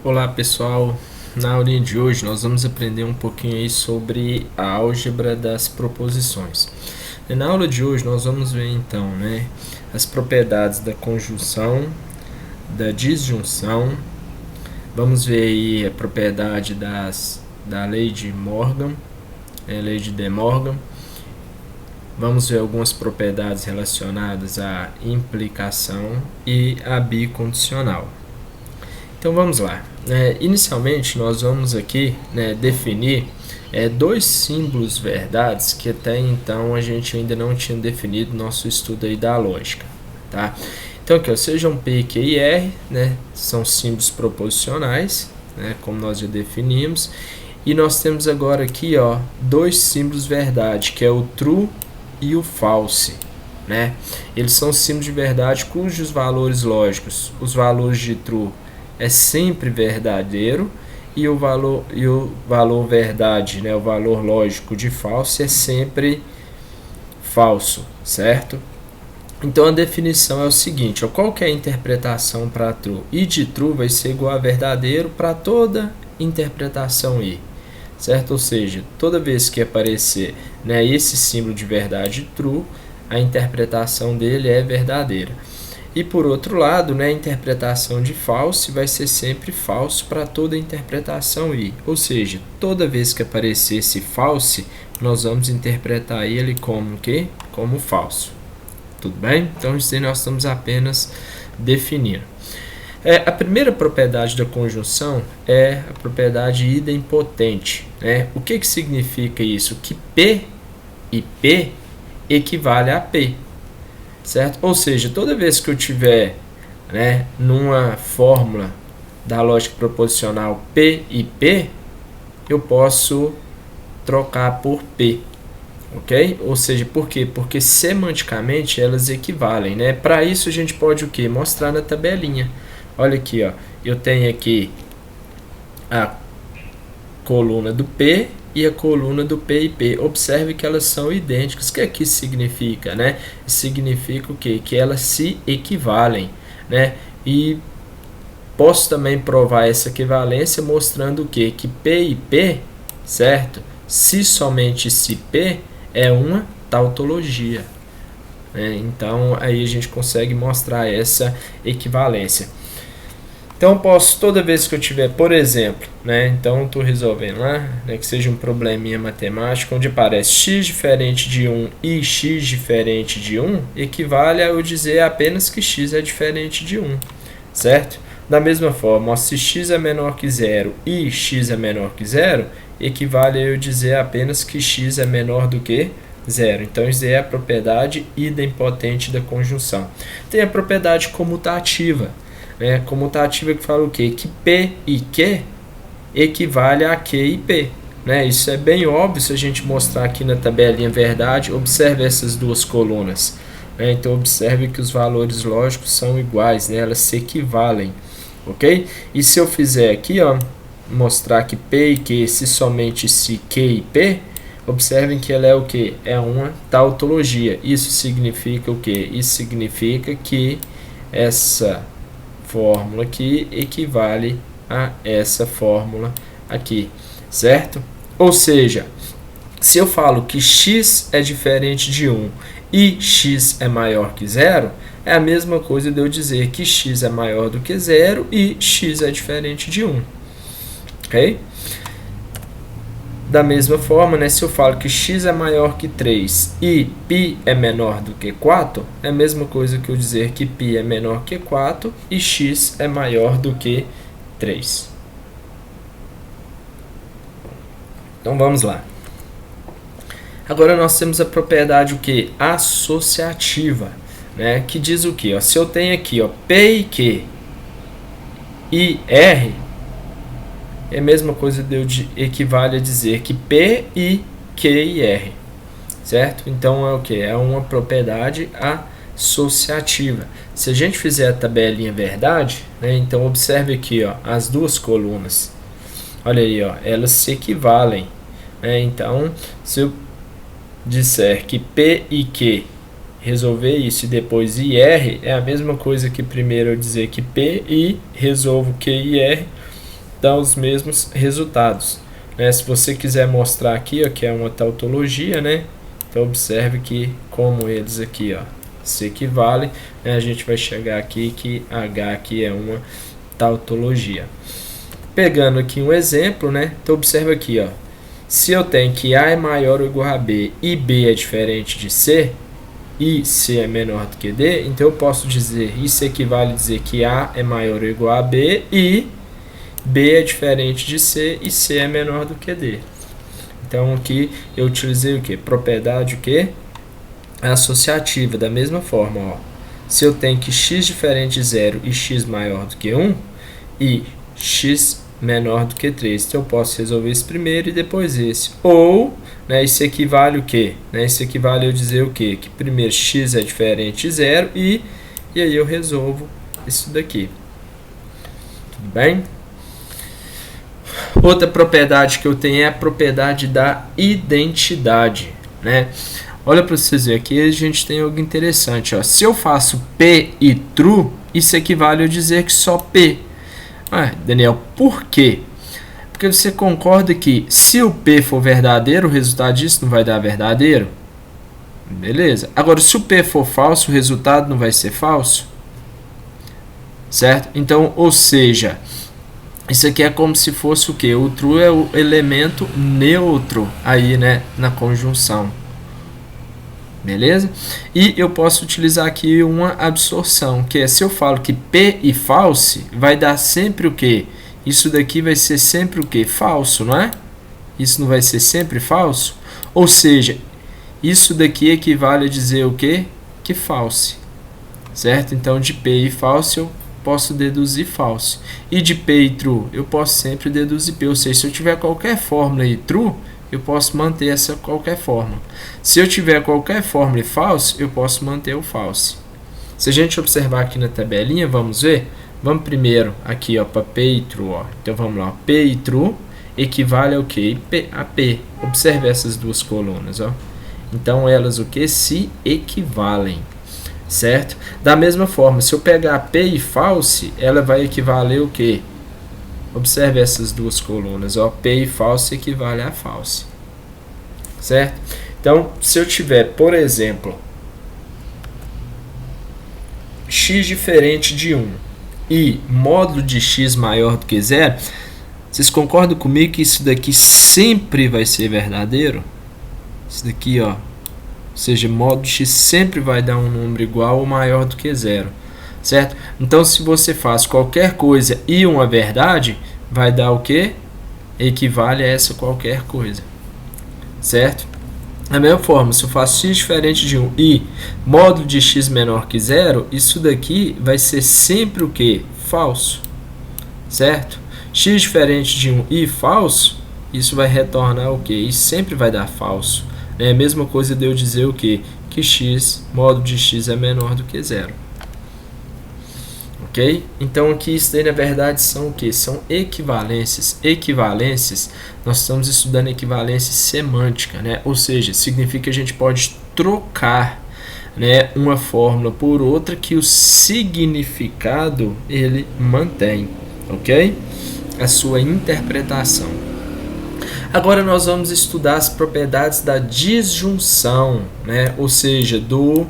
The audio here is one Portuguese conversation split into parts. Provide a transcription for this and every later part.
Olá pessoal, na aulinha de hoje nós vamos aprender um pouquinho aí sobre a álgebra das proposições. Na aula de hoje nós vamos ver então, as propriedades da conjunção, da disjunção, vamos ver aí a propriedade da lei de Morgan, lei de De Morgan, vamos ver algumas propriedades relacionadas à implicação e à bicondicional. Então vamos lá. Inicialmente nós vamos aqui definir dois símbolos verdades que até então a gente ainda não tinha definido no nosso estudo aí da lógica. Tá? Então aqui, sejam P, Q e R, são símbolos proposicionais, como nós já definimos. E nós temos agora aqui dois símbolos verdade, que é o true e o false. Eles são símbolos de verdade cujos valores lógicos, os valores de true é sempre verdadeiro e o valor verdade, o valor lógico de falso é sempre falso, certo? Então a definição é o seguinte, qual que é a interpretação para true? I de true vai ser igual a verdadeiro para toda interpretação I, certo? Ou seja, toda vez que aparecer esse símbolo de verdade true, a interpretação dele é verdadeira. E por outro lado, a interpretação de false vai ser sempre falso para toda interpretação I. Ou seja, toda vez que aparecer esse false, nós vamos interpretar ele como quê? Como falso. Tudo bem? Então, isso aí nós estamos apenas definindo. A primeira propriedade da conjunção é a propriedade idempotente. O que significa isso? Que P e P equivale a P. Certo? Ou seja, toda vez que eu tiver numa fórmula da lógica proposicional P e P, eu posso trocar por P, ok? Ou seja, por quê? Porque semanticamente elas equivalem, Para isso a gente pode o quê? Mostrar na tabelinha. Olha aqui, eu tenho aqui a coluna do P e a coluna do P e P. Observe que elas são idênticas. O que é que isso significa? Significa o quê? Que elas se equivalem. E posso também provar essa equivalência mostrando o quê? Que P e P, certo? Se somente se P é uma tautologia. Então, aí a gente consegue mostrar essa equivalência. Então, posso, toda vez que eu tiver, por exemplo, então estou resolvendo lá, que seja um probleminha matemático, onde aparece x diferente de 1 e x diferente de 1, equivale a eu dizer apenas que x é diferente de 1, certo? Da mesma forma, se x é menor que 0 e x é menor que 0, equivale a eu dizer apenas que x é menor do que 0. Então, isso é a propriedade idempotente da conjunção. Tem a propriedade comutativa. Comutativa que fala o quê? Que P e Q equivale a Q e P. Isso é bem óbvio se a gente mostrar aqui na tabelinha verdade. Observe essas duas colunas. Então, observe que os valores lógicos são iguais, elas se equivalem. Ok? E se eu fizer aqui, mostrar que P e Q, se somente se Q e P, observem que ela é o quê? É uma tautologia. Isso significa o quê? Isso significa que essa fórmula aqui equivale a essa fórmula aqui, certo? Ou seja, se eu falo que x é diferente de 1 e x é maior que 0, é a mesma coisa de eu dizer que x é maior do que 0 e x é diferente de 1. Ok? Da mesma forma, se eu falo que x é maior que 3 e π é menor do que 4, é a mesma coisa que eu dizer que π é menor que 4 e x é maior do que 3. Então vamos lá. Agora nós temos a propriedade o quê? Associativa, que diz o quê? Se eu tenho aqui P e Q e R, é a mesma coisa de equivale a dizer que P e Q e R, certo? Então é o que? É uma propriedade associativa. Se a gente fizer a tabelinha verdade, então observe aqui, as duas colunas. Olha aí, elas se equivalem. Então, se eu disser que P e Q resolver isso e depois IR, é a mesma coisa que primeiro eu dizer que P e resolvo Q e R, dá os mesmos resultados, né? Se você quiser mostrar aqui, ó, que é uma tautologia, né? Então observe que como eles aqui, ó, se equivalem, né? A gente vai chegar aqui que H aqui é uma tautologia. Pegando aqui um exemplo, né? Então observa aqui, ó. Se eu tenho que A é maior ou igual a B e B é diferente de C, e C é menor do que D, então eu posso dizer, isso equivale a dizer que A é maior ou igual a B e B é diferente de C e C é menor do que D. Então aqui eu utilizei o que? Propriedade o que? Associativa, da mesma forma, ó. Se eu tenho que x diferente de 0 e x maior do que 1 e x menor do que 3, então eu posso resolver esse primeiro e depois esse. Ou, né, isso equivale o quê? Né, isso equivale a eu dizer o quê? Que primeiro x é diferente de 0 e aí eu resolvo isso daqui. Tudo bem? Outra propriedade que eu tenho é a propriedade da identidade, né? Olha para vocês verem, aqui a gente tem algo interessante, ó. Se eu faço P e true, isso equivale a eu dizer que só P. Ah, Daniel, por quê? Porque você concorda que se o P for verdadeiro, o resultado disso não vai dar verdadeiro? Beleza. Agora, se o P for falso, o resultado não vai ser falso? Certo? Então, ou seja, isso aqui é como se fosse o quê? O true é o elemento neutro aí, né, na conjunção. Beleza? E eu posso utilizar aqui uma absorção, que é se eu falo que P e false, vai dar sempre o quê? Isso daqui vai ser sempre o quê? Falso, não é? Isso não vai ser sempre falso? Ou seja, isso daqui equivale a dizer o quê? Que false. Certo? Então, de P e false eu posso deduzir false. E de P e true eu posso sempre deduzir P. Ou seja, se eu tiver qualquer fórmula aí true, eu posso manter essa qualquer fórmula. Se eu tiver qualquer fórmula false, eu posso manter o false. Se a gente observar aqui na tabelinha, vamos ver? Vamos primeiro aqui para P e true. Ó. Então vamos lá, P e true equivale ao que? A P. Observe essas duas colunas. Ó. Então elas o que? Se equivalem. Certo? Da mesma forma, se eu pegar P e false, ela vai equivaler o que? Observe essas duas colunas, ó, P e false equivale a false, certo? Então, se eu tiver, por exemplo, x diferente de 1 e módulo de x maior do que 0, vocês concordam comigo que isso daqui sempre vai ser verdadeiro? Isso daqui, ó, ou seja, módulo de x sempre vai dar um número igual ou maior do que 0. Certo? Então, se você faz qualquer coisa e uma verdade, vai dar o que? Equivale a essa qualquer coisa. Certo? Da mesma forma, se eu faço x diferente de 1 e módulo de x menor que 0, isso daqui vai ser sempre o que? Falso. Certo? X diferente de 1 e falso, isso vai retornar o que? Isso sempre vai dar falso. É a mesma coisa de eu dizer o que? Que x, módulo de x é menor do que 0. Ok? Então aqui isso daí na verdade são o que? São equivalências. Equivalências, nós estamos estudando equivalência semântica, né? Ou seja, significa que a gente pode trocar, né, uma fórmula por outra que o significado ele mantém, ok? A sua interpretação. Agora nós vamos estudar as propriedades da disjunção, né? Ou seja, do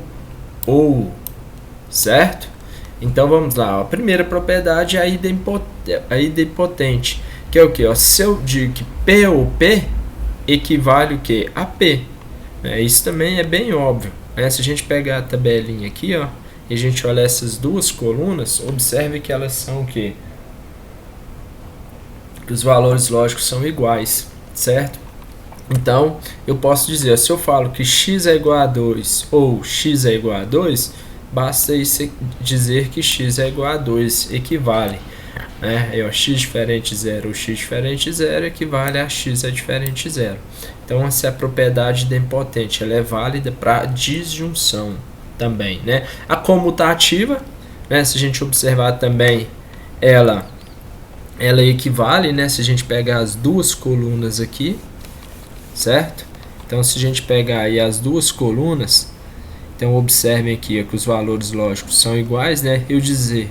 ou, certo? Então vamos lá, ó. A primeira propriedade é a idempotente, que é o que? Se eu digo que P ou P equivale o que? A P. Isso também é bem óbvio. Se a gente pegar a tabelinha aqui, ó, e a gente olhar essas duas colunas, observe que elas são o que? Que os valores lógicos são iguais, certo? Então, eu posso dizer, se eu falo que x é igual a 2 ou x é igual a 2, basta isso dizer que x é igual a 2, equivale. Né? X diferente de 0 ou x diferente de 0 equivale a x é diferente de 0. Então, essa é a propriedade idempotente, ela é válida para disjunção também. Né? A comutativa, né? Se a gente observar também, ela equivale, né? Se a gente pegar as duas colunas aqui, certo? Então, se a gente pegar aí as duas colunas, então observem aqui que os valores lógicos são iguais, né? Eu dizer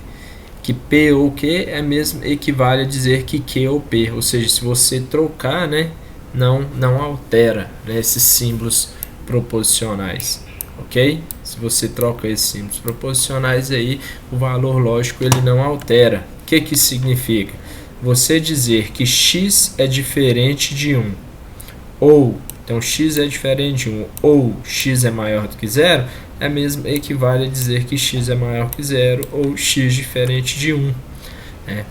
que P ou Q é mesmo, equivale a dizer que Q ou P, ou seja, se você trocar, né, não altera, né, esses símbolos proposicionais, ok? Se você troca esses símbolos proposicionais aí, o valor lógico ele não altera. O que que significa? Você dizer que x é diferente de 1, ou, então x é diferente de 1, ou x é maior do que 0, é mesmo equivale a dizer que x é maior que 0 ou x diferente de 1.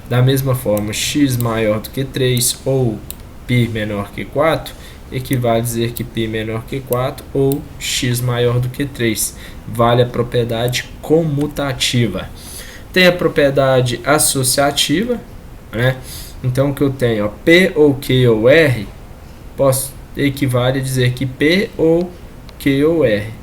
Da mesma forma, x maior do que 3 ou π menor que 4 equivale a dizer que π menor que 4 ou x maior do que 3. Vale a propriedade comutativa. Tem a propriedade associativa, né? Então, o que eu tenho, ó, P ou Q ou R, equivale a dizer que P ou Q ou R.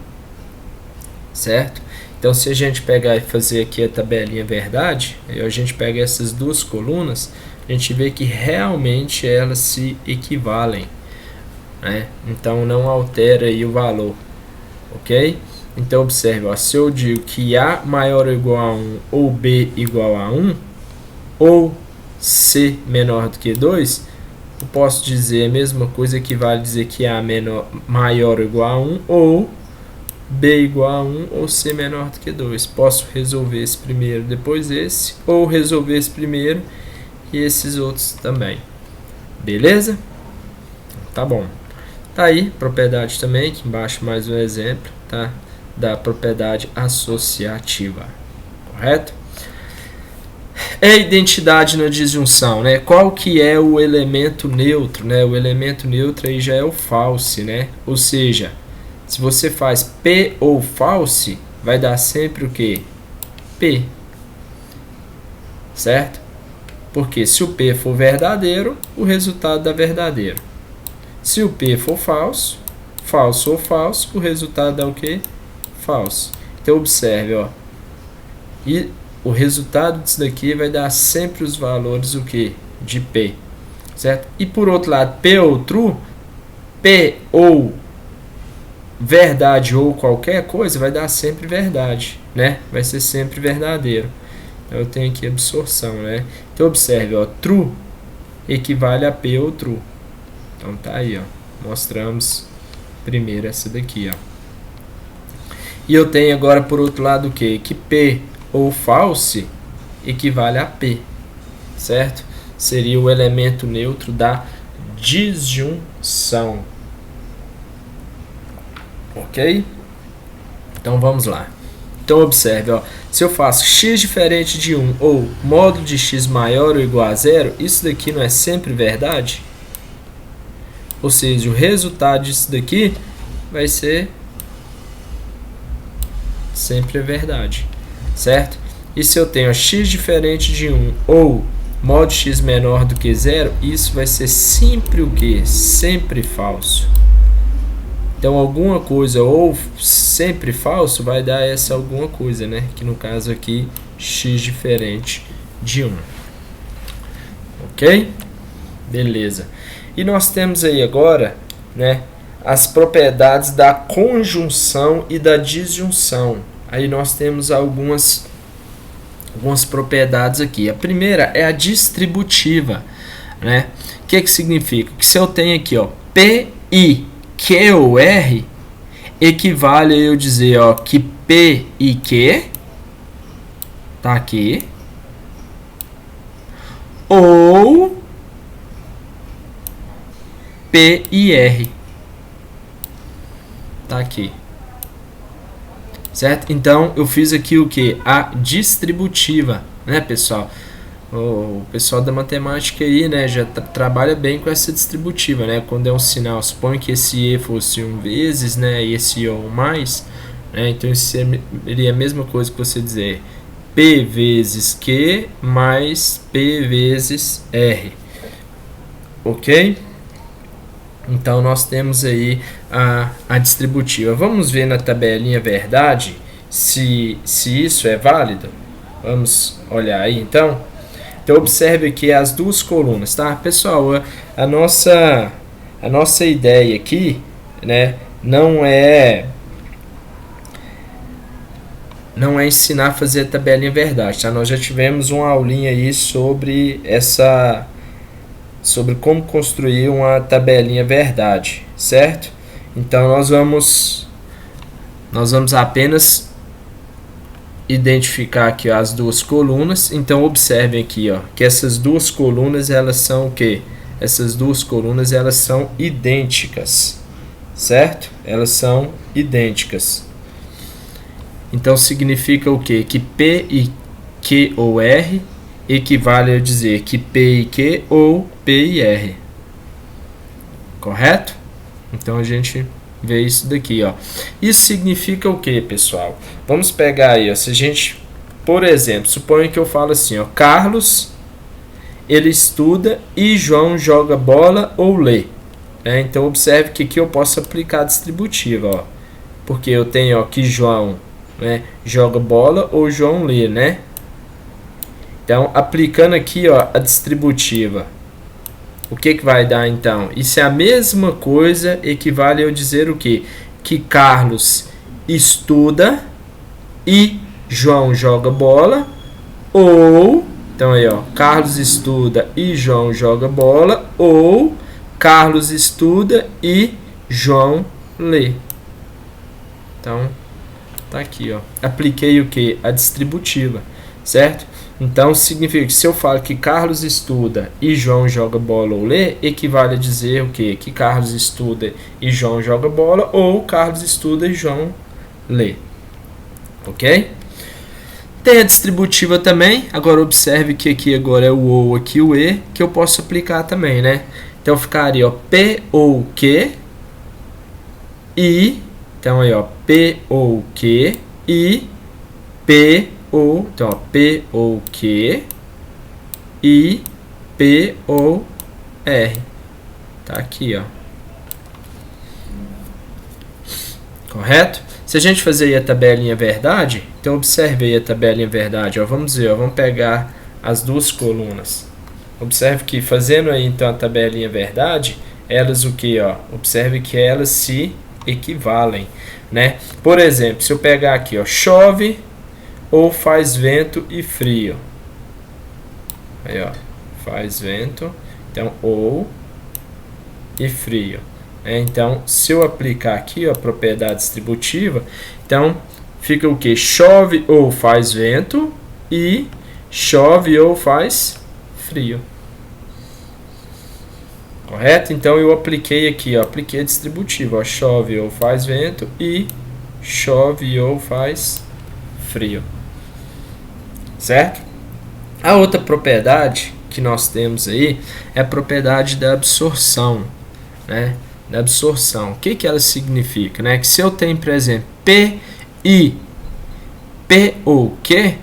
Certo? Então, se a gente pegar e fazer aqui a tabelinha verdade, aí a gente pega essas duas colunas, a gente vê que realmente elas se equivalem, né? Então, não altera aí o valor, ok? Então, observe, ó, se eu digo que A maior ou igual a 1 ou B igual a 1, ou C menor do que 2, eu posso dizer a mesma coisa, que vale dizer que A maior ou igual a 1, ou B igual a 1 ou C menor do que 2. Posso resolver esse primeiro, depois esse, ou resolver esse primeiro e esses outros também. Beleza? Tá bom. Tá aí, propriedade também, aqui embaixo mais um exemplo, tá? Da propriedade associativa. Correto? É identidade na disjunção, né? Qual que é o elemento neutro, né? O elemento neutro aí já é o false, né? Ou seja, se você faz P ou false, vai dar sempre o quê? P. Certo? Porque se o P for verdadeiro, o resultado dá verdadeiro. Se o P for falso, falso ou falso, o resultado dá o quê? Falso. Então, observe, ó. E o resultado disso daqui vai dar sempre os valores o quê? De P. Certo? E por outro lado, P ou true, P ou verdade ou qualquer coisa vai dar sempre verdade, né? Vai ser sempre verdadeiro. Então eu tenho aqui absorção, né? Então observe, ó, true equivale a P ou true. Então tá aí, ó. Mostramos primeiro essa daqui, ó. E eu tenho agora por outro lado o quê? Que P ou false equivale a P, certo? Seria o elemento neutro da disjunção. Ok? Então vamos lá. Então observe, ó, se eu faço x diferente de 1 ou módulo de x maior ou igual a 0, isso daqui não é sempre verdade? Ou seja, o resultado disso daqui vai ser sempre verdade, certo? E se eu tenho x diferente de 1 ou módulo x menor do que 0, isso vai ser sempre o quê? Sempre falso. Então, alguma coisa ou sempre falso vai dar essa alguma coisa, né? Que no caso aqui, x diferente de 1. Ok? Beleza. E nós temos aí agora, né, as propriedades da conjunção e da disjunção. Aí nós temos algumas propriedades aqui. A primeira é a distributiva, né? O que significa? Que se eu tenho aqui, ó, P, I, Q ou R, equivale a eu dizer, ó, que P e Q tá aqui, ou P e R tá aqui, certo? Então eu fiz aqui o que? A distributiva, né, pessoal? O pessoal da matemática aí, né, já trabalha bem com essa distributiva, né? Quando é um sinal, suponho que esse E fosse 1 vezes, né, e esse O mais, né? Então isso seria a mesma coisa que você dizer P vezes Q mais P vezes R, ok? Então nós temos aí a distributiva. Vamos ver na tabelinha verdade se isso é válido. Vamos olhar aí então. Então observe aqui as duas colunas, tá? Pessoal, a nossa ideia aqui, né, não é não é ensinar a fazer a tabelinha verdade, tá? Nós já tivemos uma aulinha aí sobre sobre como construir uma tabelinha verdade, certo? Então nós vamos apenas identificar aqui as duas colunas. Então observem aqui, ó, que essas duas colunas elas são o quê? Essas duas colunas elas são idênticas, certo? Elas são idênticas. Então significa o quê? Que P e Q ou R equivale a dizer que P e Q ou P e R. Correto? Então a gente vê isso daqui, ó. Isso significa o quê, pessoal? Vamos pegar aí, ó, se a gente, por exemplo, suponha que eu falo assim, ó, Carlos, ele estuda e João joga bola ou lê. Então observe que aqui eu posso aplicar a distributiva, ó, porque eu tenho, ó, que João, né, joga bola ou João lê, né? Então aplicando aqui, ó, a distributiva, o que vai dar então? Isso é a mesma coisa, equivale a eu dizer o quê? Que Carlos estuda e João joga bola, ou, então aí, ó, Carlos estuda e João joga bola, ou Carlos estuda e João lê. Então, tá aqui, ó. Apliquei o que? A distributiva, certo? Então, significa que se eu falo que Carlos estuda e João joga bola ou lê, equivale a dizer o quê? Que Carlos estuda e João joga bola, ou Carlos estuda e João lê. Ok? Tem a distributiva também. Agora observe que aqui agora é o ou, aqui o e, que eu posso aplicar também, né? Então ficaria, ó, P ou Q e, então aí, ó, P ou Q e P ou, então, ó, P ou Q e P ou R. Tá aqui, ó. Correto? Se a gente fazer aí a tabelinha verdade, então observe aí a tabelinha verdade, ó. Vamos ver, ó, vamos pegar as duas colunas. Observe que fazendo aí então a tabelinha verdade, elas o que, ó? Observe que elas se equivalem, né? Por exemplo, se eu pegar aqui, ó, chove ou faz vento e frio. Aí, ó, faz vento, então ou e frio. Então, se eu aplicar aqui, ó, a propriedade distributiva, então fica o que? Chove ou faz vento e chove ou faz frio. Correto? Então eu apliquei aqui, ó, apliquei a distributiva, ó, chove ou faz vento e chove ou faz frio. Certo? A outra propriedade que nós temos aí é a propriedade da absorção, né? Da absorção. O que ela significa, né? Que se eu tenho, por exemplo, P e P ou Q,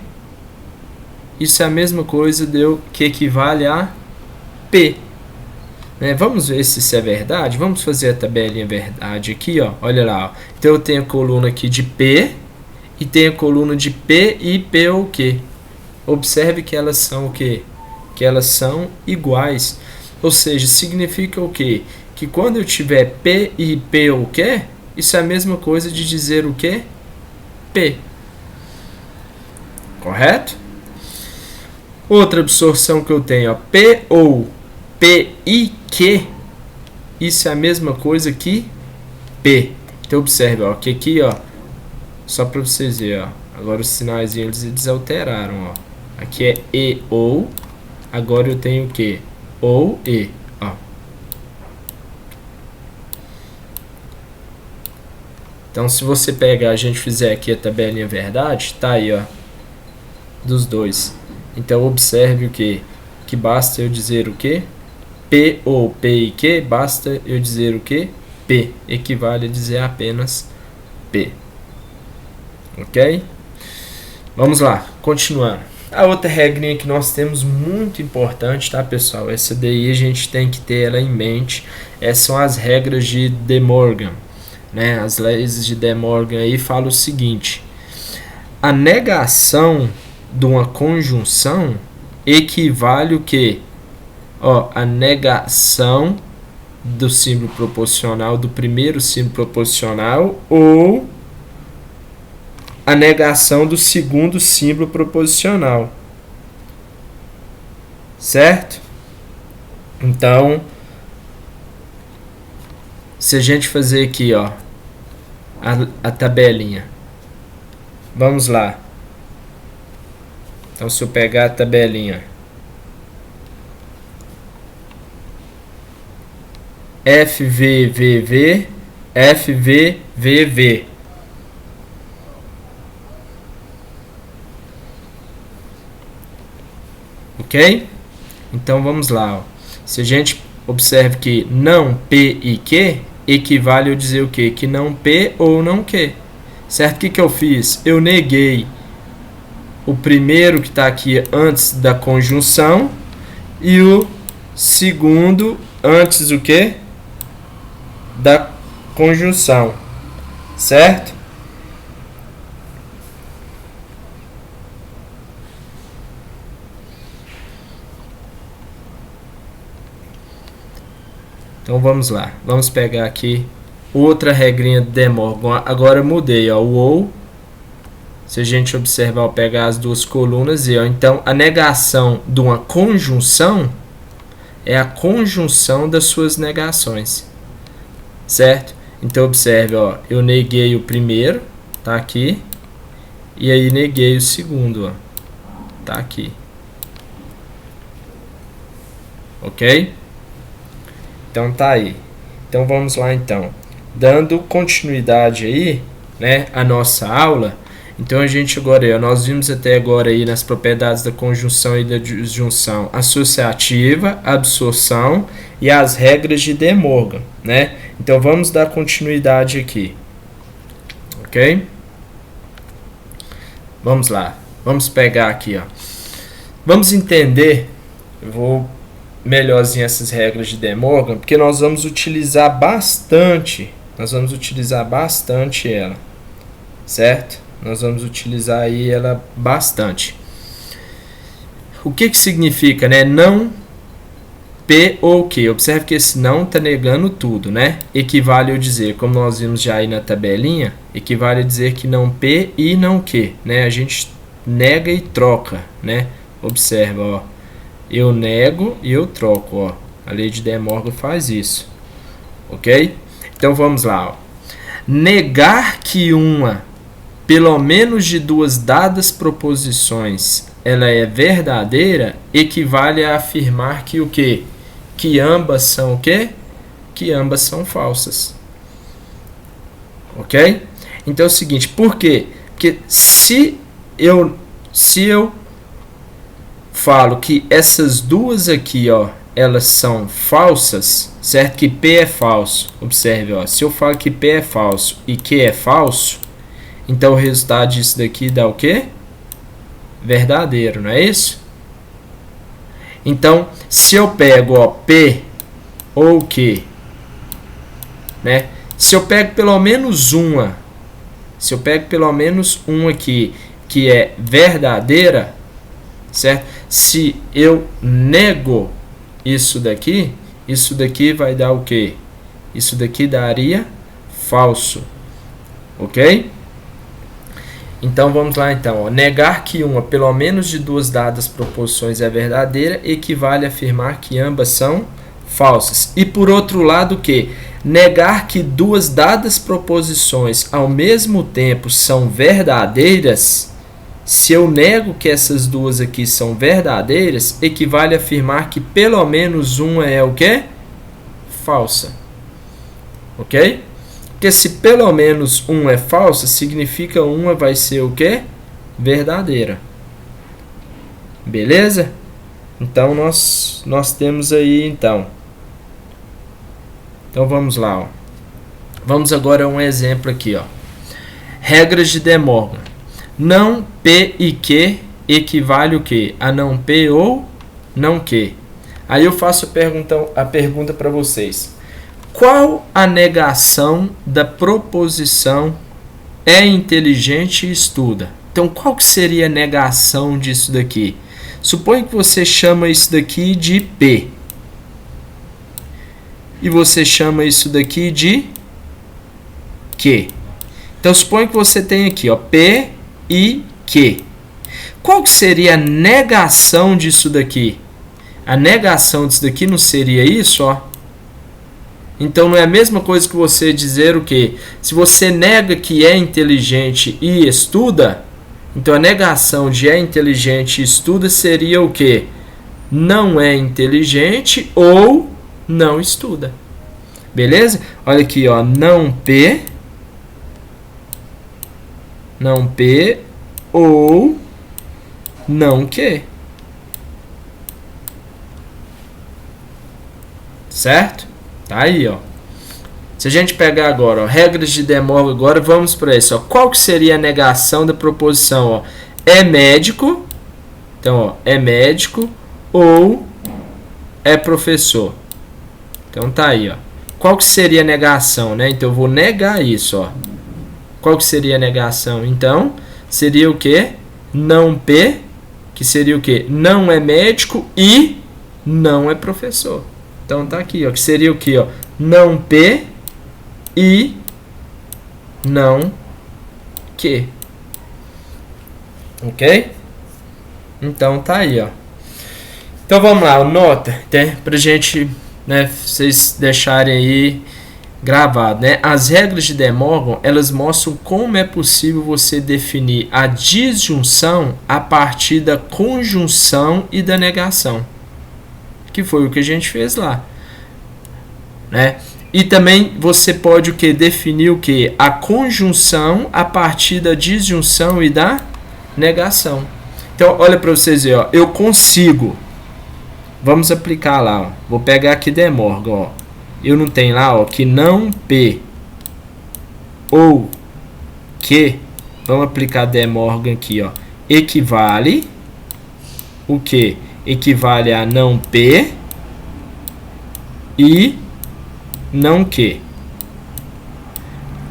isso é a mesma coisa que equivale a P. Né? Vamos ver se isso é verdade. Vamos fazer a tabelinha verdade aqui, ó. Olha lá, ó. Então eu tenho a coluna aqui de P e tenho a coluna de P e P ou Q. Observe que elas são o quê? Que elas são iguais. Ou seja, significa o quê? Que quando eu tiver P e P ou Q, isso é a mesma coisa de dizer o quê? P. Correto? Outra absorção que eu tenho, ó, P ou P e Q, isso é a mesma coisa que P. Então observe, ó, que aqui, ó, só para vocês verem, ó, agora os sinais eles alteraram, ó. Aqui é e ou, agora eu tenho o que? Ou e, ó. Então se você pegar, a gente fizer aqui a tabelinha verdade, tá aí, ó, dos dois. Então observe o que? Que basta eu dizer o que? P ou P e Q, basta eu dizer o que? P, equivale a dizer apenas P. Ok? Vamos lá, continuando. A outra regrinha que nós temos muito importante, tá, pessoal? Essa daí a gente tem que ter ela em mente. Essas são as regras de De Morgan, né? As leis de De Morgan aí falam o seguinte: a negação de uma conjunção equivale o que? Ó, a negação do símbolo proposicional, do primeiro símbolo proposicional, ou a negação do segundo símbolo proposicional. Certo? Então, se a gente fazer aqui, ó, a tabelinha. Vamos lá. Então, se eu pegar a tabelinha, FVVV, FVVV. Ok? Então, vamos lá. Ó. Se a gente observa que não P e Q, equivale a dizer o quê? Que não P ou não Q. Certo? O que eu fiz? Eu neguei o primeiro que está aqui antes da conjunção e o segundo antes do quê? Da conjunção. Certo? Então vamos lá. Vamos pegar aqui outra regrinha de De Morgan. Agora eu mudei, ó, o ou. Se a gente observar, eu pegar as duas colunas e, ó, então a negação de uma conjunção é a conjunção das suas negações. Certo? Então observe, ó, eu neguei o primeiro, tá aqui, e aí neguei o segundo, ó, tá aqui. OK? Então tá aí. Então vamos lá então. Dando continuidade aí, né, a nossa aula. Então a gente agora, nós vimos até agora aí nas propriedades da conjunção e da disjunção associativa, absorção e as regras de De Morgan, né? Então vamos dar continuidade aqui. OK? Vamos lá. Vamos pegar aqui, ó. Vamos entender, eu vou melhorzinho essas regras de De Morgan, porque nós vamos utilizar bastante ela, certo? Nós vamos utilizar aí ela bastante. O que significa, né? Não P ou Q. Observe que esse não está negando tudo, né? Equivale a dizer, como nós vimos já aí na tabelinha, equivale a dizer que não P e não Q, né? A gente nega e troca, né? Observa, ó. Eu nego e eu troco, ó. A lei de De Morgan faz isso. OK? Então vamos lá, ó. Negar que uma, pelo menos de duas dadas proposições, ela é verdadeira, equivale a afirmar que o quê? Que ambas são o quê? Que ambas são falsas. OK? Então é o seguinte, por quê? Porque se eu falo que essas duas aqui, ó, elas são falsas, certo? Que P é falso. Observe, ó, se eu falo que P é falso e Q é falso, então o resultado disso daqui dá o quê? Verdadeiro, não é isso? Então, se eu pego, ó, P ou Q, né? Se eu pego pelo menos uma, aqui que é verdadeira, certo? Se eu nego isso daqui vai dar o quê? Isso daqui daria falso. OK? Então vamos lá então, ó. Negar que uma, pelo menos de duas dadas proposições é verdadeira, equivale a afirmar que ambas são falsas. E por outro lado, que negar que duas dadas proposições ao mesmo tempo são verdadeiras, se eu nego que essas duas aqui são verdadeiras, equivale a afirmar que pelo menos uma é o quê? Falsa. OK? Porque se pelo menos uma é falsa, significa uma vai ser o quê? Verdadeira. Beleza? Então nós temos aí então. Então vamos lá, ó. Vamos agora a um exemplo aqui, ó. Regras de De Morgan. Não P e Q equivale o quê? A não P ou não Q. Aí eu faço a pergunta para vocês. Qual a negação da proposição é inteligente e estuda? Então, qual que seria a negação disso daqui? Suponha que você chama isso daqui de P. E você chama isso daqui de Q. Então, suponha que você tem aqui, ó, P e que. Qual que seria a negação disso daqui? A negação disso daqui não seria isso, ó? Então não é a mesma coisa que você dizer o quê? Se você nega que é inteligente e estuda, então a negação de é inteligente e estuda seria o quê? Não é inteligente ou não estuda. Beleza? Olha aqui, ó, não P ou não Q. Certo? Tá aí, ó. Se a gente pegar agora, ó, regras de De Morgan, agora vamos para isso, ó. Qual que seria a negação da proposição, ó? É médico. Então, ó, é médico ou é professor. Então tá aí, ó. Qual que seria a negação, né? Então eu vou negar isso, ó. Qual que seria a negação? Então, seria o quê? Não P, que seria o quê? Não é médico e não é professor. Então tá aqui, ó, que seria o quê, ó? Não P e não Q. OK? Então tá aí, ó. Então vamos lá, nota, né, pra gente, né, vocês deixarem aí gravado, né? As regras de De Morgan, elas mostram como é possível você definir a disjunção a partir da conjunção e da negação, que foi o que a gente fez lá, né? E também você pode o que? Definir o que? A conjunção a partir da disjunção e da negação. Então, olha para vocês verem, ó, eu consigo. Vamos aplicar lá, ó. Vou pegar aqui De Morgan, ó. Eu não tenho lá, ó, que não P ou que. Vamos aplicar De Morgan aqui, ó. Equivale o que? Equivale a não P e não Q.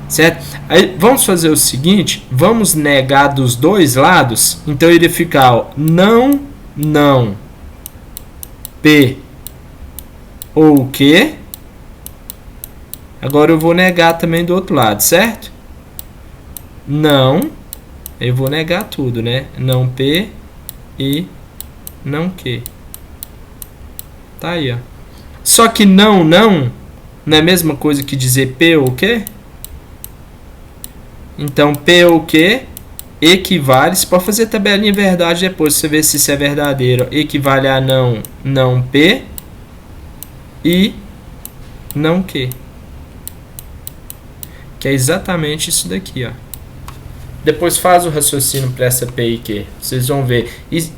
Certo? Aí vamos fazer o seguinte, vamos negar dos dois lados. Então iria ficar, ó, não P ou Q. Agora eu vou negar também do outro lado, certo? Não, eu vou negar tudo, né? Não P e não Q. Tá aí, ó. Só que não é a mesma coisa que dizer P ou Q? Então, P ou Q equivale, você pode fazer tabelinha verdade depois, você vê se isso é verdadeiro. Equivale a não P e não Q. Que é exatamente isso daqui, ó. Depois faz o raciocínio para essa P e Q. Vocês vão ver.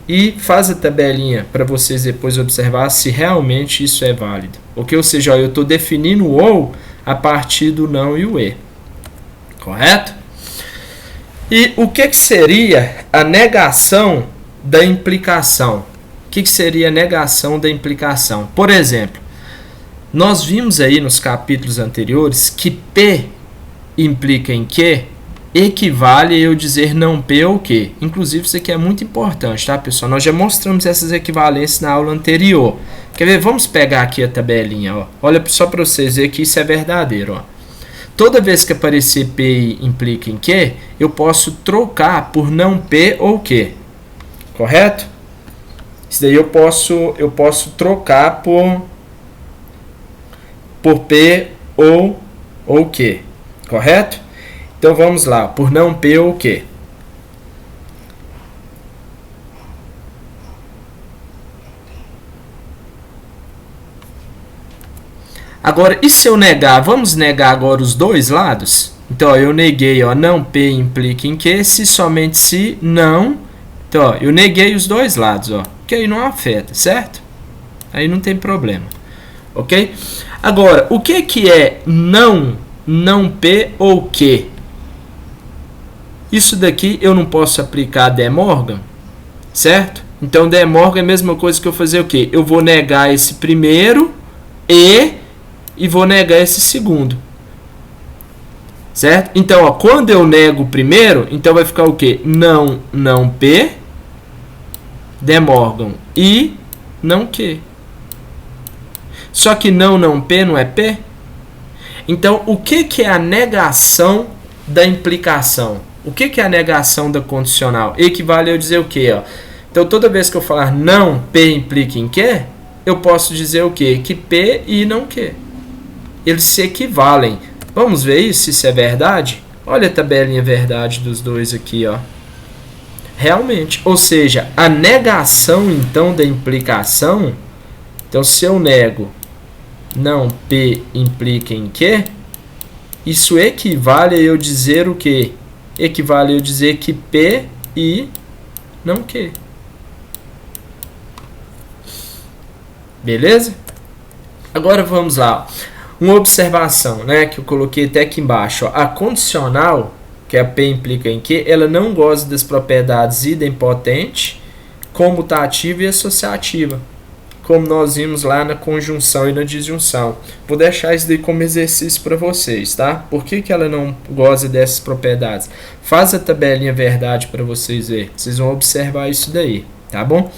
E faz a tabelinha para vocês depois observar se realmente isso é válido. Ok? Ou seja, ó, eu estou definindo o ou a partir do não e o e. Correto? E o que seria a negação da implicação? O que seria a negação da implicação? Por exemplo, nós vimos aí nos capítulos anteriores que P implica em Q equivale a eu dizer não P ou Q. Inclusive, isso aqui é muito importante, tá, pessoal? Nós já mostramos essas equivalências na aula anterior. Quer ver? Vamos pegar aqui a tabelinha, ó. Olha só para vocês verem que isso é verdadeiro, ó. Toda vez que aparecer P implica em Q, eu posso trocar por não P ou Q. Correto? Isso daí eu posso trocar por P ou Q. Correto? Então vamos lá, por não P ou Q. Agora, e se eu negar? Vamos negar agora os dois lados? Então, ó, eu neguei, ó, não P implica em Q, se somente se não. Então, ó, eu neguei os dois lados, ó, que aí não afeta, certo? Aí não tem problema, ok? Agora, o que é não P ou Q? Isso daqui eu não posso aplicar De Morgan, certo? Então, De Morgan é a mesma coisa que eu fazer o quê? Eu vou negar esse primeiro e vou negar esse segundo, certo? Então, ó, quando eu nego o primeiro, então vai ficar o quê? Não P, De Morgan e não Q. Só que não P não é P? Então, o que é a negação da implicação? O que é a negação da condicional? Equivale a eu dizer o quê? Ó? Então, toda vez que eu falar não P implica em Q, eu posso dizer o quê? Que P e não Q. Eles se equivalem. Vamos ver isso, se isso é verdade? Olha a tabelinha verdade dos dois aqui, ó. Realmente. Ou seja, a negação, então, da implicação. Então, se eu nego não P implica em Q, isso equivale a eu dizer o quê? Equivale a eu dizer que P e não Q. Beleza? Agora vamos lá. Uma observação, né, que eu coloquei até aqui embaixo. Ó. A condicional, que a P implica em Q, ela não goza das propriedades idempotente, comutativa e associativa, como nós vimos lá na conjunção e na disjunção. Vou deixar isso daí como exercício para vocês, tá? Por que ela não goza dessas propriedades? Faz a tabelinha verdade para vocês verem. Vocês vão observar isso daí, tá bom?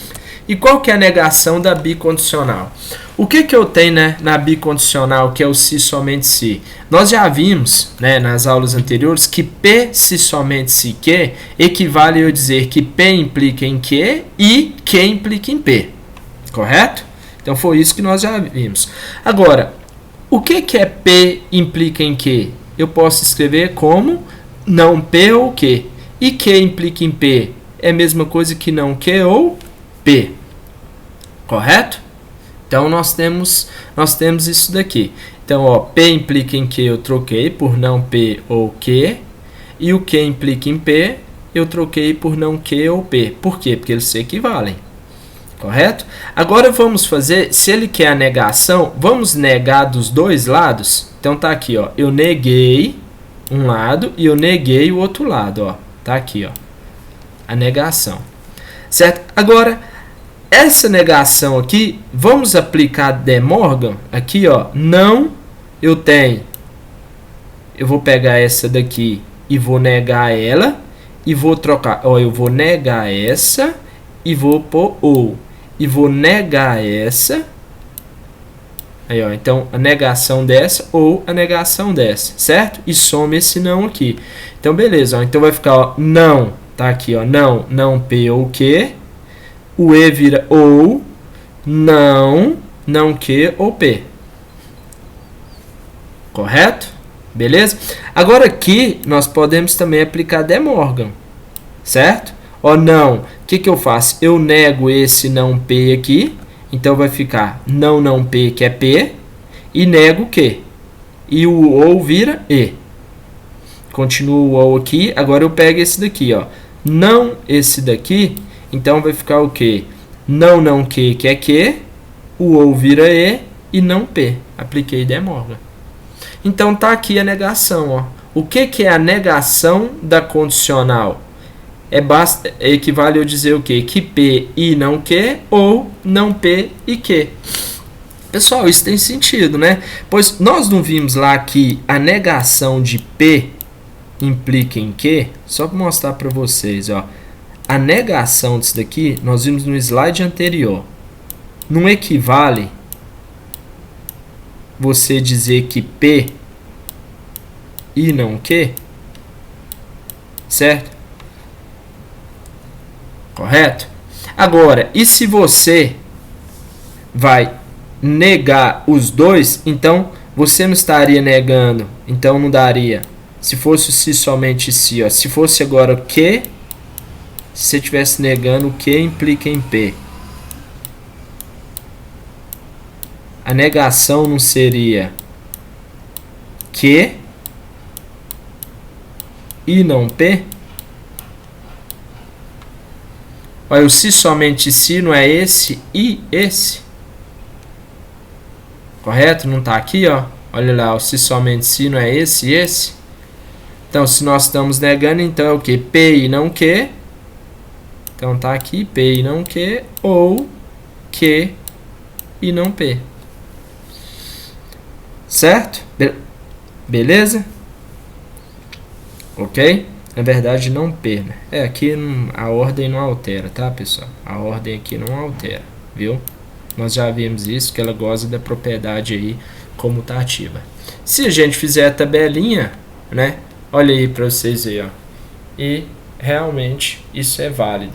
E qual que é a negação da bicondicional? O que eu tenho, né, na bicondicional, que é o se somente se? Nós já vimos, né, nas aulas anteriores que P se somente se Q equivale a eu dizer que P implica em Q e Q implica em P. Correto? Então foi isso que nós já vimos. Agora, o que é P implica em Q? Eu posso escrever como não P ou Q. E Q implica em P é a mesma coisa que não Q ou P. Correto? Então nós temos isso daqui. Então, ó, P implica em Q eu troquei por não P ou Q. E o Q implica em P eu troquei por não Q ou P. Por quê? Porque eles se equivalem. Correto? Agora vamos fazer, se ele quer a negação, vamos negar dos dois lados. Então tá aqui, ó, eu neguei um lado e eu neguei o outro lado, ó. Tá aqui, ó, a negação. Certo? Agora, essa negação aqui, vamos aplicar De Morgan, aqui, ó, não, eu vou pegar essa daqui e vou negar ela, e vou trocar, ó, eu vou negar essa e vou pôr ou. E vou negar essa. Aí, ó, então, a negação dessa ou a negação dessa, certo? E soma esse não aqui. Então, beleza. Ó, então, vai ficar, ó, não. Tá aqui, ó, não P ou Q. O E vira ou, não Q ou P. Correto? Beleza? Agora, aqui, nós podemos também aplicar De Morgan, certo? Ó, não. O que eu faço? Eu nego esse não P aqui. Então, vai ficar não P, que é P. E nego o Q. E o ou vira E. Continua o ou aqui. Agora, eu pego esse daqui, ó. Não esse daqui. Então, vai ficar o quê? Não Q, que é Q. O ou vira E. E não P. Apliquei De Morgan. Então, tá aqui a negação, ó. O que é a negação da condicional? Equivale a eu dizer o quê? Que P e não Q ou não P e Q. Pessoal, isso tem sentido, né? Pois nós não vimos lá que a negação de P implica em Q? Só para mostrar para vocês, ó. A negação disso daqui, nós vimos no slide anterior. Não equivale você dizer que P e não Q? Certo? Correto? Agora, e se você vai negar os dois, então você não estaria negando, então não daria. Se fosse o se somente se, ó, se fosse agora o Q, se você estivesse negando, o Q implica em P. A negação não seria Q e não P? Olha, o se somente se não é esse e esse. Correto? Não está aqui, ó. Olha lá, o se somente se não é esse e esse. Então, se nós estamos negando, então é o que? P e não Q. Então, tá aqui, P e não Q. Ou Q e não P. Certo? Beleza? Ok? Na verdade, não P, né? Aqui a ordem não altera, tá, pessoal? A ordem aqui não altera, viu? Nós já vimos isso, que ela goza da propriedade aí comutativa. Se a gente fizer a tabelinha, né? Olha aí para vocês aí, ó. e realmente isso é válido,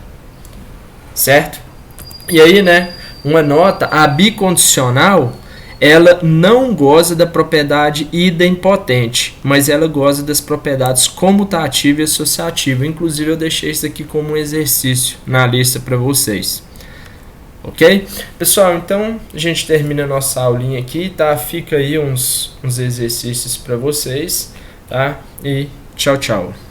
certo? E aí, né, uma nota, a bicondicional, ela não goza da propriedade idempotente, mas ela goza das propriedades comutativa e associativa. Inclusive eu deixei isso aqui como um exercício na lista para vocês. Ok? Pessoal, então a gente termina a nossa aulinha aqui, tá? Fica aí uns exercícios para vocês, tá? E tchau, tchau.